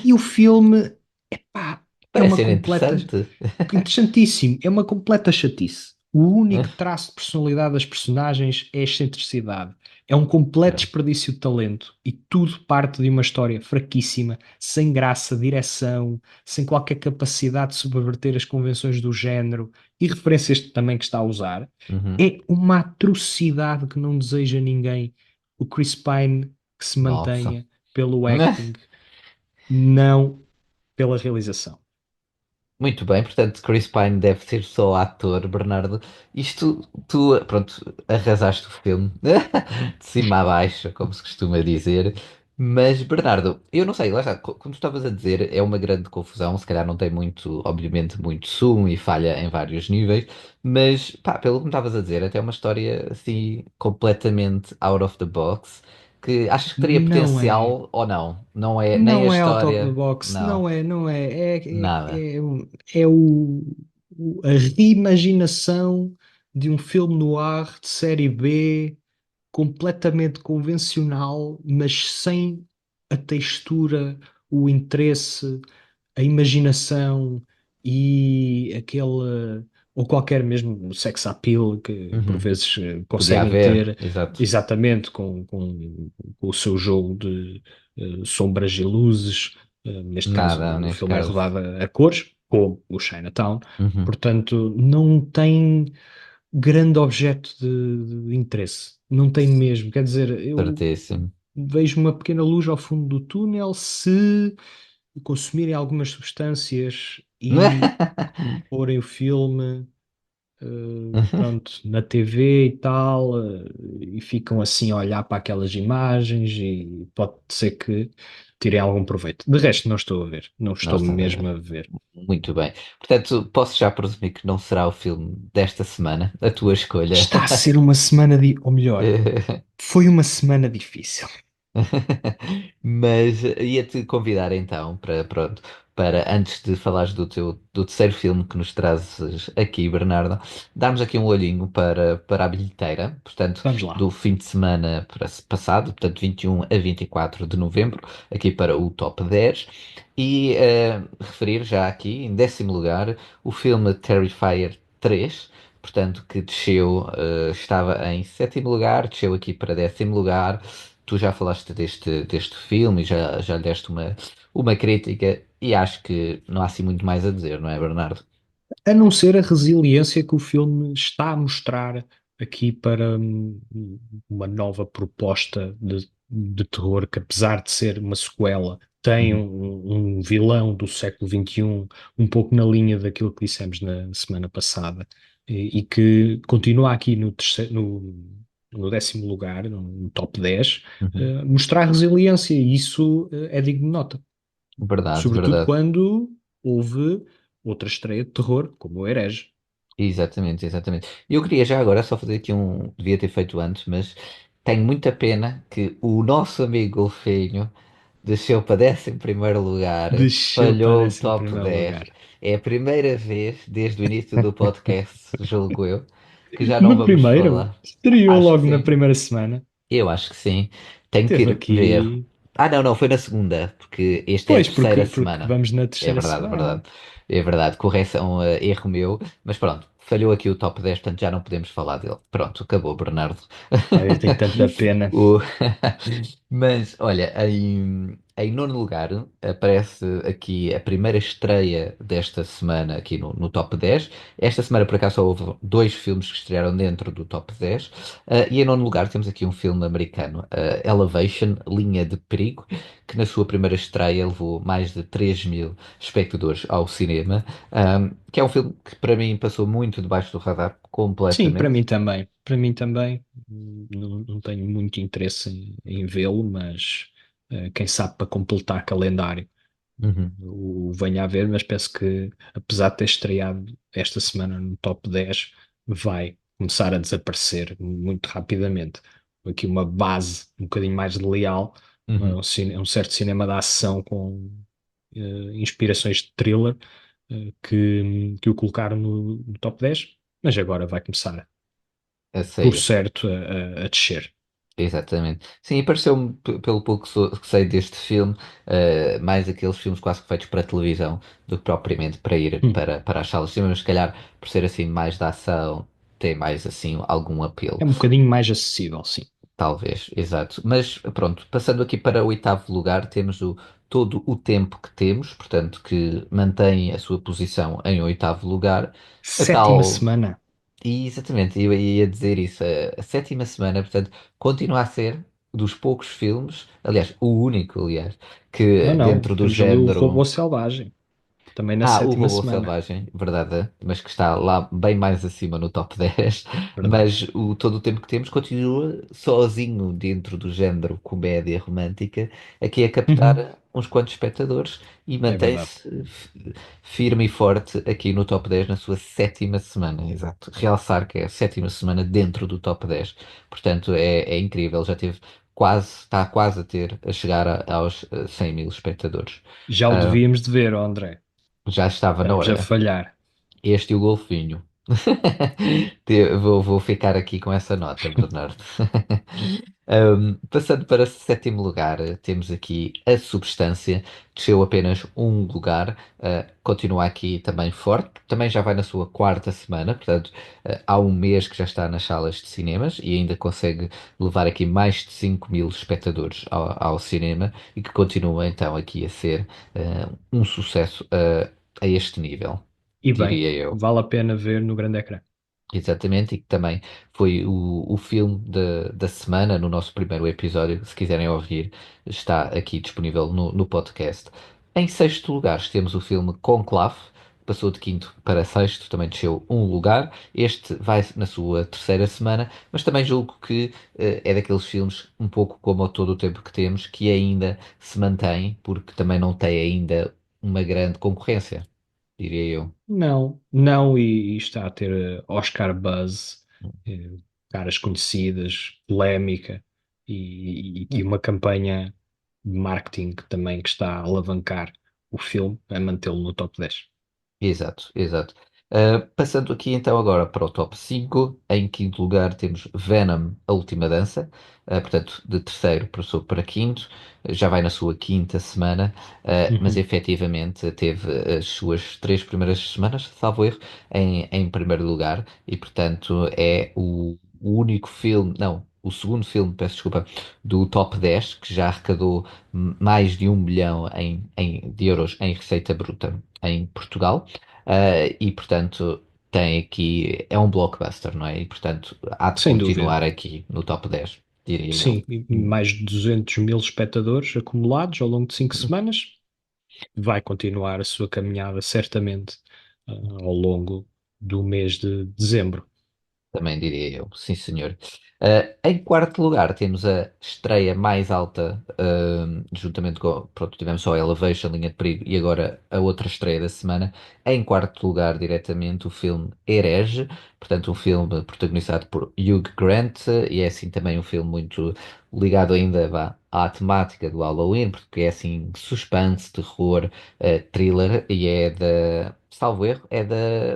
E o filme, epá, é Parece uma ser completa. interessante. Interessantíssimo, é uma completa chatice. O único traço de personalidade das personagens é a excentricidade. É um completo desperdício de talento e tudo parte de uma história fraquíssima, sem graça, direção, sem qualquer capacidade de subverter as convenções do género e referências também que está a usar. Uhum. É uma atrocidade que não deseja ninguém. O Chris Pine que se Nossa. mantenha pelo acting, não pela realização. Muito bem, portanto, Chris Pine deve ser só ator, Bernardo. Isto, tu, pronto, arrasaste o filme, de cima a baixo, como se costuma dizer. Mas, Bernardo, eu não sei, lá está, como tu estavas a dizer, é uma grande confusão. Se calhar não tem muito, obviamente, muito sumo e falha em vários níveis. Mas, pá, pelo que me estavas a dizer, até é uma história assim, completamente out of the box. Que achas que teria Não é. potencial ou não? Não é nem a Não é out of the história, box, não, não é, não é. nada. É a reimaginação de um filme noir de série B completamente convencional, mas sem a textura, o interesse, a imaginação e aquele, ou qualquer mesmo sex appeal que por Uhum. vezes Podia conseguem haver, ter exato. exatamente com o seu jogo de sombras e luzes. Neste caso, Nada, o neste filme é caso. rodado a cores, como o Chinatown, Uhum. portanto, não tem grande objeto de interesse. Não tem mesmo. Quer dizer, eu Certíssimo. vejo uma pequena luz ao fundo do túnel se consumirem algumas substâncias e porem o filme, pronto, na TV e tal, e ficam assim a olhar para aquelas imagens e pode ser que tirem algum proveito. De resto, não estou a ver. Não Não estou está a mesmo ver. a ver. Muito bem. Portanto, posso já presumir que não será o filme desta semana, a tua escolha. Está a ser uma semana de, ou melhor, foi uma semana difícil. Mas ia-te convidar então para, pronto, para antes de falares do terceiro filme que nos trazes aqui, Bernardo, darmos aqui um olhinho para a bilheteira, portanto, Vamos lá. do fim de semana passado, portanto, 21 a 24 de novembro, aqui para o top 10, e referir já aqui, em décimo lugar, o filme Terrifier 3. Portanto, que desceu, estava em sétimo lugar, desceu aqui para décimo lugar. Tu já falaste deste filme e já lhe deste uma crítica e acho que não há assim muito mais a dizer, não é, Bernardo? A não ser a resiliência que o filme está a mostrar aqui para uma nova proposta de terror, que apesar de ser uma sequela, tem Uhum, um vilão do século XXI, um pouco na linha daquilo que dissemos na semana passada, e que continua aqui no décimo lugar, no top 10, uhum. mostrar resiliência, e isso é digno de nota. Verdade, Sobretudo verdade. quando houve outra estreia de terror, como o Herege. Exatamente, exatamente. Eu queria já agora só fazer aqui um. Devia ter feito antes, mas tenho muita pena que o nosso amigo Golfinho Desceu para 11º lugar, Desceu para falhou o décimo top primeiro 10. lugar. É a primeira vez desde o início do podcast, julgo eu, que já não No vamos primeiro, falar. estreou Acho que logo na sim. primeira semana. Eu acho que sim. Tenho que Teve ir ver. aqui. Ah, não, não, foi na segunda, porque esta é a Pois, terceira porque semana. vamos na É terceira verdade, é semana. verdade. É verdade, correção, erro meu. Mas pronto, falhou aqui o top 10, portanto já não podemos falar dele. Pronto, acabou, Bernardo. Ai, eu tenho tanta pena. O- Mas, olha, em nono lugar aparece aqui a primeira estreia desta semana aqui no top 10. Esta semana, por acaso, só houve dois filmes que estrearam dentro do top 10. E em nono lugar temos aqui um filme americano, Elevation, Linha de Perigo, que na sua primeira estreia levou mais de 3.000 espectadores ao cinema, que é um filme que para mim passou muito debaixo do radar, Sim, para completamente. mim também. Para mim também. Não tenho muito interesse em vê-lo, mas quem sabe para completar calendário Uhum. o venha a ver, mas penso que, apesar de ter estreado esta semana no top 10, vai começar a desaparecer muito rapidamente. Aqui uma base um bocadinho mais leal, Uhum. um certo cinema de ação com inspirações de thriller, que o colocaram no top 10, mas agora vai começar, A por sair. certo, a descer. Exatamente. Sim, e pareceu-me, pelo pouco que sei deste filme, mais aqueles filmes quase que feitos para televisão do que propriamente para ir Hum. para as salas de cinema, mas se calhar por ser assim mais da ação, tem mais assim algum apelo. É um bocadinho mais acessível, sim. Talvez, exato. Mas pronto, passando aqui para o oitavo lugar, temos todo o tempo que temos, portanto, que mantém a sua posição em oitavo lugar. A Sétima tal. semana. E exatamente, eu ia dizer isso. A sétima semana, portanto, continua a ser dos poucos filmes, aliás, o único, aliás, Não, que não. dentro do Temos ali o género. Robô Selvagem, também na O sétima Robô semana. Selvagem, verdade, mas que está lá bem mais acima no top 10. Verdade. Mas todo o tempo que temos continua sozinho dentro do género comédia romântica, aqui a Uhum. captar uns quantos espectadores e É verdade. mantém-se firme e forte aqui no top 10 na sua sétima semana, exato. Realçar que é a sétima semana dentro do top 10. Portanto, é incrível, já teve está quase a chegar aos 100.000 espectadores. Já o Ah, devíamos de ver, ó André. já estava na Estamos a hora. falhar. Este e o golfinho. Vou ficar aqui com essa nota, Bernardo. Passando para sétimo lugar, temos aqui a Substância, desceu apenas um lugar, continua aqui também forte, também já vai na sua quarta semana, portanto, há um mês que já está nas salas de cinemas e ainda consegue levar aqui mais de 5.000 espectadores ao cinema e que continua então aqui a ser um sucesso a este nível, E bem, diria eu. vale a pena ver no grande ecrã. Exatamente, e que também foi o filme da semana, no nosso primeiro episódio. Se quiserem ouvir, está aqui disponível no podcast. Em sexto lugar, temos o filme Conclave, passou de quinto para sexto, também desceu um lugar. Este vai na sua terceira semana, mas também julgo que é daqueles filmes, um pouco como o Todo o Tempo que Temos, que ainda se mantém, porque também não tem ainda uma grande concorrência, diria eu. Não, não, e está a ter Oscar buzz, caras conhecidas, polémica e uma campanha de marketing também que está a alavancar o filme a mantê-lo no top 10. Exato, exato. Passando aqui então agora para o top 5, em quinto lugar temos Venom, A Última Dança, portanto de terceiro passou para quinto, já vai na sua quinta semana, mas Uhum. efetivamente teve as suas três primeiras semanas, salvo erro, em primeiro lugar e portanto é o único filme, não, o segundo filme, peço desculpa, do top 10 que já arrecadou mais de 1 bilhão de euros em receita bruta em Portugal. E portanto tem aqui, é um blockbuster, não é? E portanto há de Sem dúvida. continuar aqui no top 10, diria eu. Sim, e mais de 200 mil espectadores acumulados ao longo de 5 semanas. Vai continuar a sua caminhada certamente ao longo do mês de dezembro. Também diria eu, sim senhor. Em quarto lugar temos a estreia mais alta, juntamente com, pronto, tivemos só a Elevation, Linha de Perigo e agora a outra estreia da semana. Em quarto lugar, diretamente, o filme Herege, portanto um filme protagonizado por Hugh Grant e é assim também um filme muito ligado ainda vá, à temática do Halloween, porque é assim suspense, terror, thriller e é salvo erro, é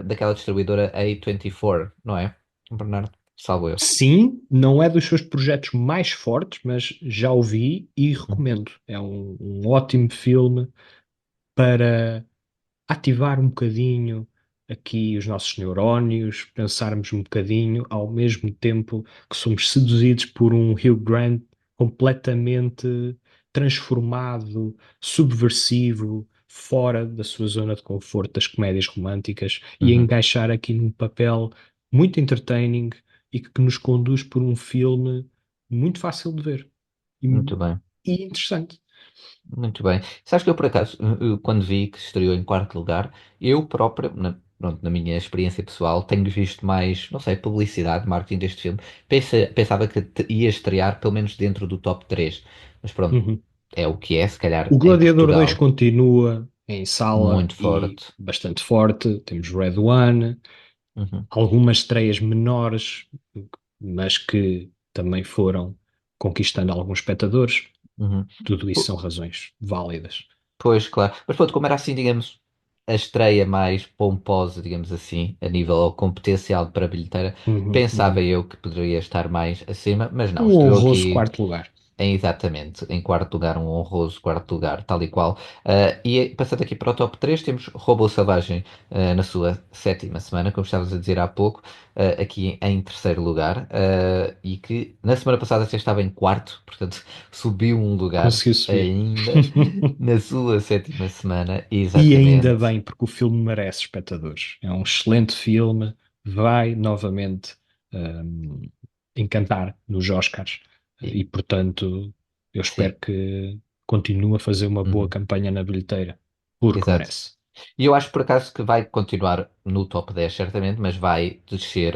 daquela distribuidora A24, não é? Bernardo, salvo erro. Sim, não é dos seus projetos mais fortes, mas já o vi e recomendo. É um ótimo filme para ativar um bocadinho aqui os nossos neurónios, pensarmos um bocadinho, ao mesmo tempo que somos seduzidos por um Hugh Grant completamente transformado, subversivo, fora da sua zona de conforto das comédias românticas e a Uhum, encaixar aqui num papel muito entertaining e que nos conduz por um filme muito fácil de ver e, muito bem, e interessante. muito bem. Sabes que eu, por acaso, quando vi que estreou em quarto lugar, eu próprio, pronto, na minha experiência pessoal, tenho visto mais, não sei, publicidade, marketing deste filme. Pensava que ia estrear pelo menos dentro do top 3, mas pronto, Uhum. é o que é, se calhar O em Gladiador 2 Portugal, continua em sala muito e forte. bastante forte. Temos Red One, Uhum, algumas estreias menores, mas que também foram conquistando alguns espectadores. uhum. Tudo isso são razões válidas. Pois, claro. Mas pronto, como era assim, digamos, a estreia mais pomposa, digamos assim, a nível ou competencial para a bilheteira, Uhum, pensava uhum. eu que poderia estar mais acima, mas não, Um estreou honroso aqui quarto lugar. exatamente em quarto lugar, um honroso quarto lugar, tal e qual. E passando aqui para o top 3 temos Robô Selvagem na sua sétima semana, como estavas a dizer há pouco, aqui em terceiro lugar, e que na semana passada já estava em quarto, portanto subiu um lugar Conseguiu subir. ainda na sua sétima semana, E ainda exatamente. bem, porque o filme merece espectadores. É um excelente filme, vai novamente hum, encantar nos Oscars E- e, portanto, eu espero sim, que continue a fazer uma boa uhum, campanha na bilheteira, porque exato. merece. E eu acho por acaso que vai continuar no top 10 certamente, mas vai descer,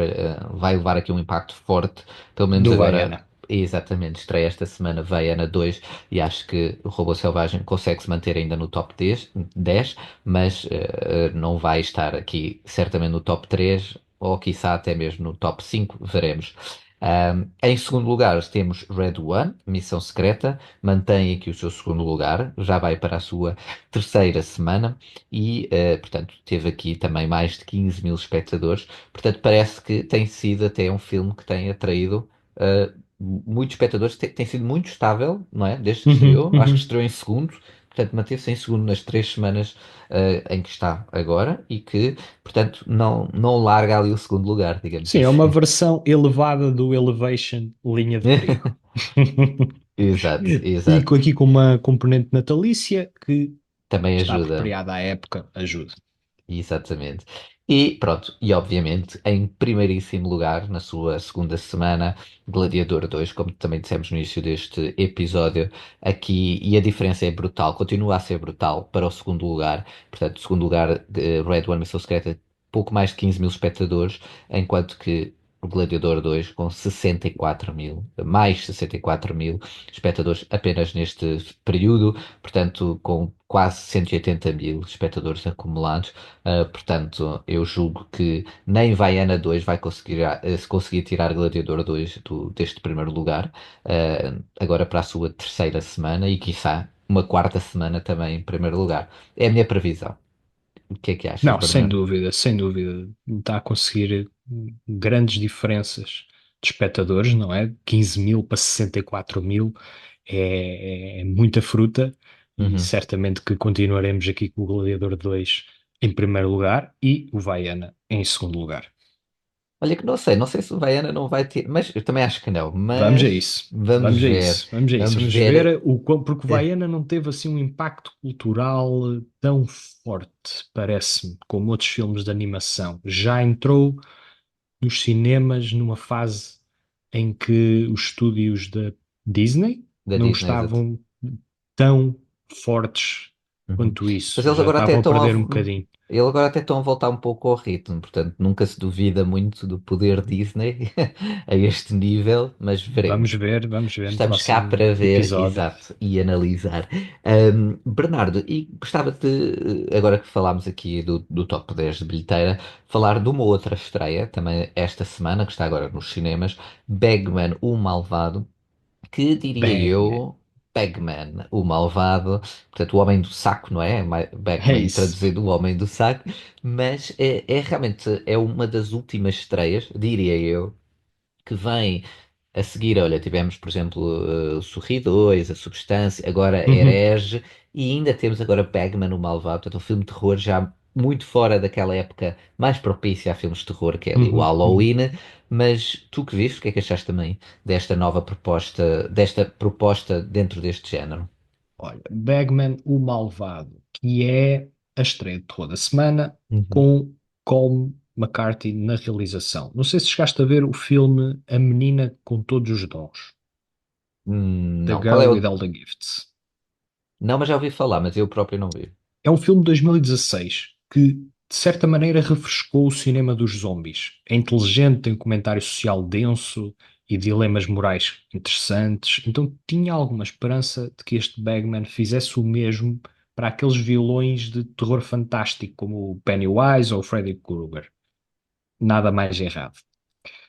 vai levar aqui um impacto forte, pelo menos Do agora, Vaiana. exatamente, estreia esta semana, vai Ana 2 e acho que o Robô Selvagem consegue se manter ainda no top 10, mas não vai estar aqui certamente no top 3 ou quiçá até mesmo no top 5, veremos. Em segundo lugar temos Red One, Missão Secreta, mantém aqui o seu segundo lugar, já vai para a sua terceira semana e, portanto, teve aqui também mais de 15 mil espectadores. Portanto, parece que tem sido até um filme que tem atraído muitos espectadores, tem sido muito estável, não é? Desde que Uhum, estreou, acho que uhum. estreou em segundo. Portanto, manteve-se em segundo nas 3 semanas em que está agora e que, portanto, não larga ali o segundo lugar, digamos Sim, é uma assim. versão elevada do Elevation Linha de Perigo. Exato, E exato. aqui com uma componente natalícia que Também está ajuda. apropriada à época, ajuda. Exatamente. E pronto, e obviamente em primeiríssimo lugar, na sua segunda semana, Gladiador 2, como também dissemos no início deste episódio, aqui, e a diferença é brutal, continua a ser brutal para o segundo lugar. Portanto, segundo lugar, Red One Missão Secreta, pouco mais de 15 mil espectadores, enquanto que o Gladiador 2 com 64 mil, mais 64 mil espectadores apenas neste período, portanto, com quase 180 mil espectadores acumulados. Portanto, eu julgo que nem Vaiana 2 vai conseguir, se conseguir tirar Gladiador 2 deste primeiro lugar, agora para a sua terceira semana e quiçá uma quarta semana também em primeiro lugar. É a minha previsão. O que é que achas, Não, sem Bernardo? dúvida, sem dúvida. Está a conseguir grandes diferenças de espectadores, não é? 15 mil para 64 mil é muita fruta e Uhum. certamente que continuaremos aqui com o Gladiador 2 em primeiro lugar e o Vaiana em segundo lugar. Olha que não sei se o Vaiana não vai ter, mas eu também acho que não, Vamos a mas isso. vamos Vamos a ver, isso. Vamos a isso. vamos Vamos ver. ver porque o Vaiana não teve assim um impacto cultural tão forte, parece-me, como outros filmes de animação. Já entrou nos cinemas numa fase em que os estúdios da Disney Da não Disney, exato. estavam tão fortes Uhum. quanto Mas isso. eles Já agora até estavam a estão perder um bocadinho. Ele agora até estão a voltar um pouco ao ritmo, portanto nunca se duvida muito do poder Disney a este nível, mas veremos. Vamos ver no Estamos cá próximo para ver, episódio. exato, e analisar. Bernardo, e gostava de, agora que falámos aqui do top 10 de bilheteira, falar de uma outra estreia, também esta semana, que está agora nos cinemas, Bagman, o Malvado, que diria Bang. eu, Bagman, o Malvado, portanto, o Homem do Saco, não é? É Bagman isso. traduzido o Homem do Saco, mas é realmente é uma das últimas estreias, diria eu, que vem a seguir. Olha, tivemos, por exemplo, Sorri 2, A Substância, agora Uhum, Herege, e ainda temos agora Bagman, o Malvado, portanto, um filme de terror já muito fora daquela época mais propícia a filmes de terror, que é ali o uhum. Halloween. Mas tu que viste, o que é que achaste também desta nova proposta, desta proposta dentro deste género? Olha, Bagman, o Malvado, que é a estreia de toda a semana Uhum. com Colm McCarthy na realização. Não sei se chegaste a ver o filme A Menina com Todos os Dons, The Não, qual Girl é with o. All the Gifts. Não, mas já ouvi falar, mas eu próprio não vi. É um filme de 2016 que, de certa maneira, refrescou o cinema dos zombies. É inteligente, tem um comentário social denso e dilemas morais interessantes. Então tinha alguma esperança de que este Bagman fizesse o mesmo para aqueles vilões de terror fantástico como o Pennywise ou o Freddy Krueger. Nada mais errado.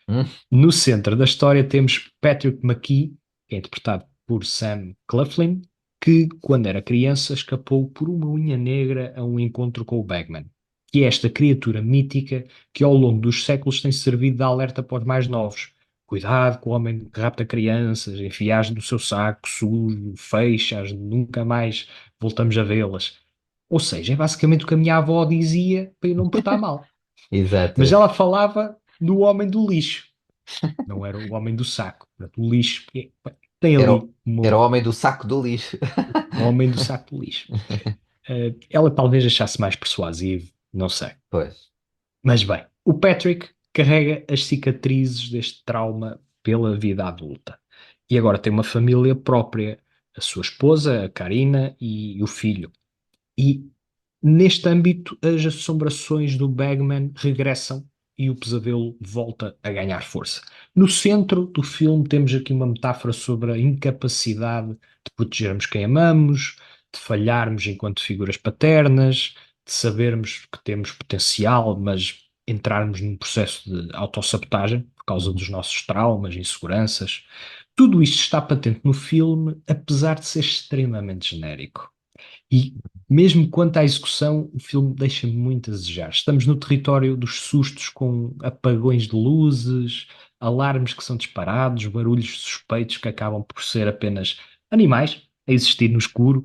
Hum, No centro da história temos Patrick McKee, que é interpretado por Sam Claflin, que, quando era criança, escapou por uma unha negra a um encontro com o Bagman, que é esta criatura mítica que, ao longo dos séculos, tem servido de alerta para os mais novos. Cuidado com o homem que rapta crianças, enfias no seu saco sujo, fechas, nunca mais voltamos a vê-las. Ou seja, é basicamente o que a minha avó dizia para eu não me portar mal. Mas exato. ela falava do homem do lixo, não era o homem do saco. Portanto, o lixo tem Era, ali era o homem do saco do lixo. o homem do saco de lixo. Ela talvez achasse mais persuasivo, não sei. Pois. Mas bem, o Patrick carrega as cicatrizes deste trauma pela vida adulta. E agora tem uma família própria, a sua esposa, a Karina e o filho. E neste âmbito, as assombrações do Bagman regressam e o pesadelo volta a ganhar força. No centro do filme, temos aqui uma metáfora sobre a incapacidade de protegermos quem amamos, de falharmos enquanto figuras paternas, de sabermos que temos potencial, mas entrarmos num processo de autossabotagem por causa Uhum. dos nossos traumas, inseguranças. Tudo isto está patente no filme, apesar de ser extremamente genérico. E mesmo quanto à execução, o filme deixa muito a desejar. Estamos no território dos sustos com apagões de luzes, alarmes que são disparados, barulhos suspeitos que acabam por ser apenas animais a existir no escuro.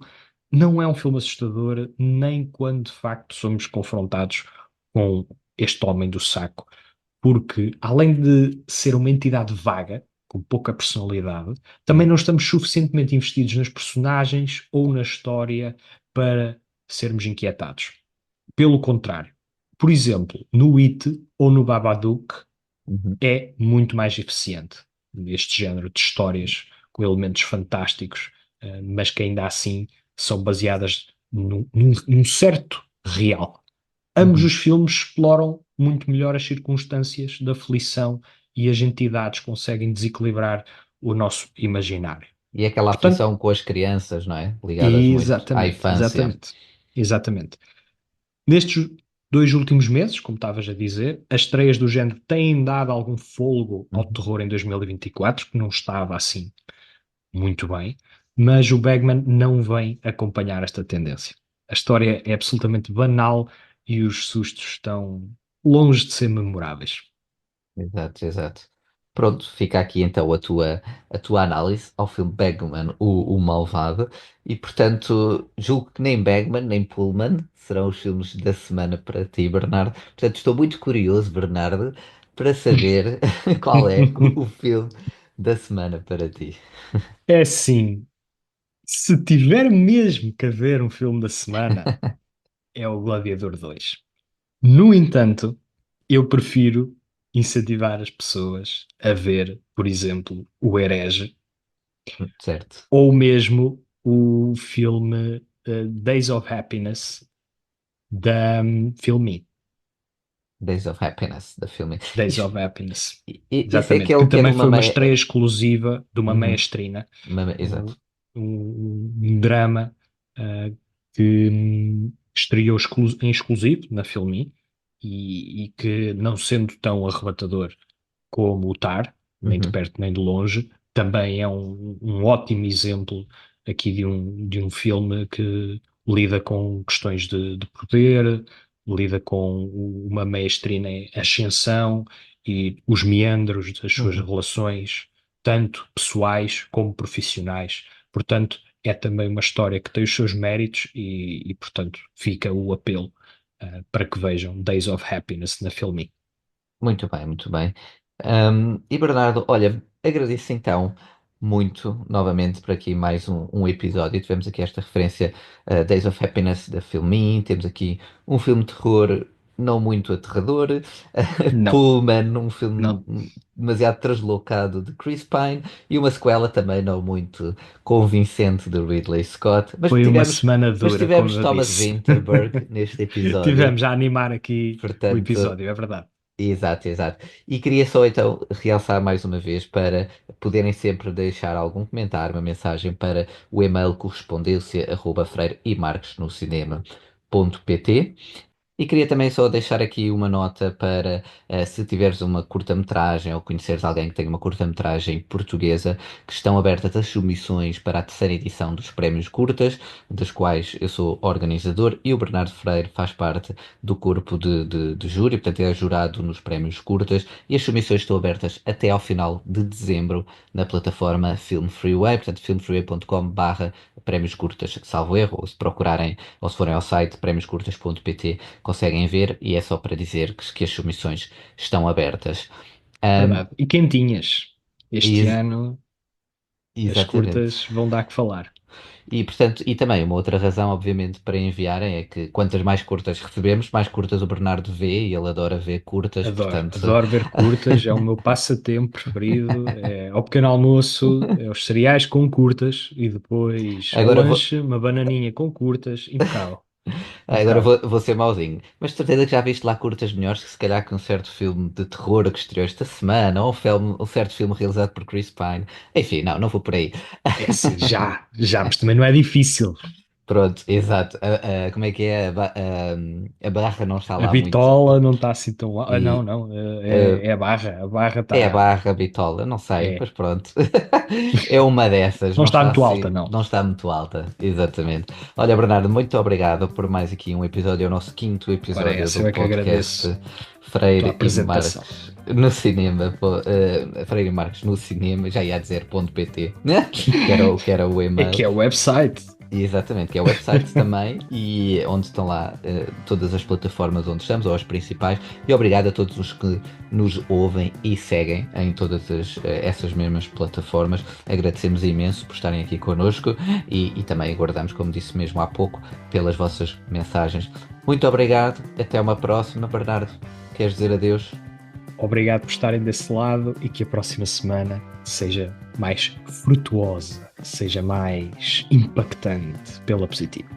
Não é um filme assustador, nem quando de facto somos confrontados com este homem do saco, porque além de ser uma entidade vaga, com pouca personalidade, também Sim. não estamos suficientemente investidos nas personagens ou na história para sermos inquietados. Pelo contrário, por exemplo, no It ou no Babadook Uhum. é muito mais eficiente este género de histórias com elementos fantásticos, mas que ainda assim são baseadas num certo real. Ambos Uhum. os filmes exploram muito melhor as circunstâncias da aflição e as entidades conseguem desequilibrar o nosso imaginário. E aquela Portanto, aflição com as crianças, não é? Ligadas muito à exatamente, infância. exatamente, exatamente. Nestes 2 últimos meses, como estavas a dizer, as estreias do género têm dado algum fôlego ao Uhum. terror em 2024, que não estava assim muito bem, mas o Bagman não vem acompanhar esta tendência. A história é absolutamente banal e os sustos estão longe de ser memoráveis. Exato, exato. Pronto, fica aqui então a tua análise ao filme Bagman, o Malvado. E portanto, julgo que nem Bagman nem Pullman serão os filmes da semana para ti, Bernardo. Portanto, estou muito curioso, Bernardo, para saber qual é o filme da semana para ti. É assim, se tiver mesmo que haver um filme da semana, é o Gladiador 2. No entanto, eu prefiro incentivar as pessoas a ver, por exemplo, o Herege Certo. ou mesmo o filme Days of Happiness, da Filmin, Days of Happiness, da filme. Days Isso, of Happiness. isso é Exatamente, aquele que que é de também uma foi uma meia. estreia exclusiva de uma Uhum, maestrina, um, exato. um drama que estreou em exclusivo na Filmin e que, não sendo tão arrebatador como o Tar, nem de Uhum, perto nem de longe, também é um ótimo exemplo aqui de um filme que lida com questões de poder, lida com uma maestrina em ascensão e os meandros das suas uhum. relações, tanto pessoais como profissionais. Portanto, é também uma história que tem os seus méritos portanto, fica o apelo, para que vejam Days of Happiness na Filmin. Muito bem, muito bem. E Bernardo, olha, agradeço então muito novamente por aqui mais um episódio. Tivemos aqui esta referência a Days of Happiness da Filmin, temos aqui um filme de terror não muito aterrador, Não, Pullman, um filme não. demasiado translocado de Chris Pine e uma sequela também não muito convincente de Ridley Scott. Foi uma semana Mas dura, como tivemos eu Thomas disse. Winterberg neste episódio, Tivemos a animar aqui o portanto. episódio, é verdade. Exato, exato. E queria só então realçar mais uma vez para poderem sempre deixar algum comentário, uma mensagem para o e-mail correspondência@freiremarques no cinema.pt. E queria também só deixar aqui uma nota para se tiveres uma curta-metragem ou conheceres alguém que tenha uma curta-metragem portuguesa, que estão abertas as submissões para a terceira edição dos prémios curtas, das quais eu sou organizador e o Bernardo Freire faz parte do corpo de júri, portanto é jurado nos prémios curtas e as submissões estão abertas até ao final de dezembro na plataforma Film Freeway, portanto filmfreeway.com/, prémios curtas, salvo erro, ou se procurarem, ou se forem ao site prémioscurtas.pt, conseguem ver e é só para dizer que as submissões estão abertas. Ahm, Verdade. E quentinhas. Este ex- ano as exatamente. curtas vão dar que falar. E, portanto, e também uma outra razão, obviamente, para enviarem é que quantas mais curtas recebemos, mais curtas o Bernardo vê e ele adora ver curtas, Adoro, portanto. adoro ver curtas, é o meu passatempo preferido. É ao pequeno almoço, é os cereais com curtas e depois ao Agora vou, lanche, uma bananinha com curtas, impecável, agora impecável. vou ser mauzinho. Mas de certeza que já viste lá curtas melhores que se calhar que um certo filme de terror que estreou esta semana, ou um certo filme realizado por Chris Pine. Enfim, não vou por aí. É assim, já, mas também não é difícil. Pronto, exato. Como é que é? A barra não está A lá muito. bitola não está assim tão lá. Ah, não, E não, uh, é a barra. A barra é a está. barra, a bitola, não sei, É, mas pronto. É uma dessas, não não está está muito alta, assim, não. não está muito alta, exatamente. Olha, Bernardo, muito obrigado por mais aqui um episódio, é o nosso quinto Ora, episódio essa do eu é que podcast agradeço a tua Freire e apresentação. Marques no cinema. Freire e Marques no cinema, já ia dizer ponto .pt, né? Que era o É e-mail. que é o website. Exatamente, que é o website também e onde estão lá todas as plataformas onde estamos, ou as principais. E obrigado a todos os que nos ouvem e seguem em todas essas mesmas plataformas. Agradecemos imenso por estarem aqui connosco e também aguardamos, como disse mesmo há pouco, pelas vossas mensagens. Muito obrigado, até uma próxima. Bernardo, queres dizer adeus? Obrigado por estarem desse lado e que a próxima semana seja mais frutuosa, seja mais impactante pela positiva.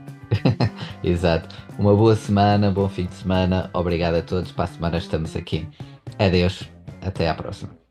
Exato. Uma boa semana, bom fim de semana. Obrigado a todos. Para a semana estamos aqui. Adeus. Até à próxima.